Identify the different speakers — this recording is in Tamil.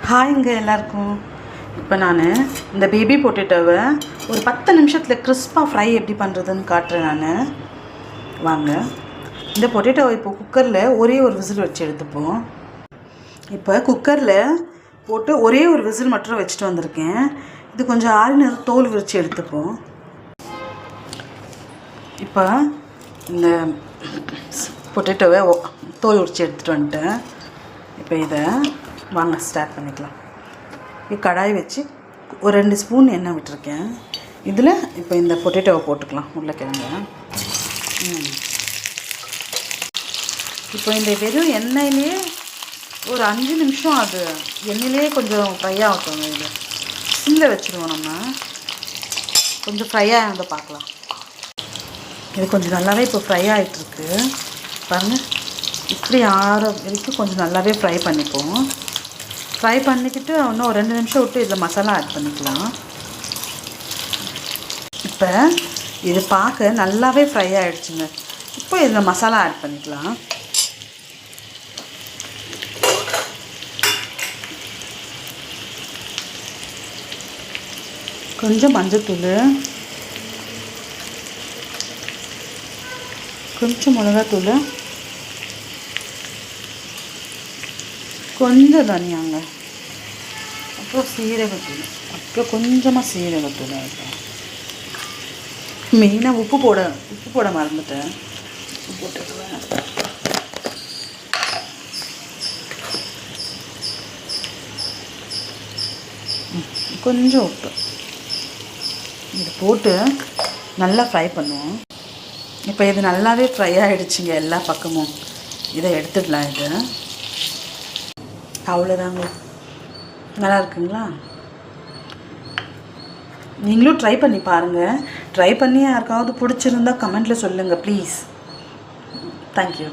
Speaker 1: ஹாய்ங்க எல்லாருக்கும். இப்போ நான் இந்த பேபி பொட்டேட்டோவை ஒரு 10 நிமிஷத்தில் கிறிஸ்பாக ஃப்ரை எப்படி பண்ணுறதுன்னு காட்டுறேன் நான். வாங்க. இந்த பொட்டேட்டோவை இப்போ குக்கரில் ஒரே ஒரு விசில் வச்சு எடுத்துப்போம். இப்போ குக்கரில் போட்டு ஒரே ஒரு விசில் மட்டும் வச்சுட்டு வந்திருக்கேன். இது கொஞ்சம் ஆறின தோல் விரித்து எடுத்துப்போம். இப்போ இந்த பொட்டேட்டோவை தோல் உரித்து எடுத்துகிட்டு வந்துட்டேன். இப்போ இதை வாங்க ஸ்டார்ட் பண்ணிக்கலாம். கடாய் வச்சு ஒரு 2 ஸ்பூன் எண்ணெய் விட்டுருக்கேன். இதில் இப்போ இந்த பொட்டேட்டோவை போட்டுக்கலாம். உருளைக்கிழங்க இப்போ இந்த வெறும் எண்ணெயிலே ஒரு 5 நிமிஷம் அது எண்ணெயிலே கொஞ்சம் ஃப்ரை ஆகட்டும். இது சிம்மில் வச்சுருவோம். நம்ம கொஞ்சம் ஃப்ரை ஆகிறத பார்க்கலாம். இது கொஞ்சம் நல்லாவே இப்போ ஃப்ரை ஆகிட்டுருக்கு பாருங்கள். இப்படி ஆற வரைக்கும் கொஞ்சம் நல்லாவே ஃப்ரை பண்ணிப்போம். ஃப்ரை பண்ணிக்கிட்டு இன்னும் ஒரு 2 நிமிஷம் விட்டு இதில் மசாலா ஆட் பண்ணிக்கலாம். இப்போ இது பார்க்க நல்லாவே ஃப்ரை ஆகிடுச்சுங்க. இப்போ இதில் மசாலா ஆட் பண்ணிக்கலாம். கொஞ்சம் மஞ்சள்தூள், கொஞ்சம் மிளகாத்தூள், கொஞ்சம் தனியாங்க, அப்புறம் சீரகத்தூள், அப்புறம் கொஞ்சமாக சீரகத்தூள். மெயினாக உப்பு போட மறந்துட்டேன். உப்பு போட்டுக்குவேன். கொஞ்சம் உப்பு இது போட்டு நல்லா ஃப்ரை பண்ணுவோம். இப்போ இது நல்லாவே ஃப்ரை ஆகிடுச்சிங்க எல்லா பக்கமும். இதை எடுத்துடலாம். இது அவ்வளோதாங்க. நல்லா இருக்குங்களா? நீங்களும் ட்ரை பண்ணி பாருங்கள். ட்ரை பண்ணி யாருக்காவது பிடிச்சிருந்தா கமெண்ட்டில் சொல்லுங்கள் ப்ளீஸ். தேங்க்யூ.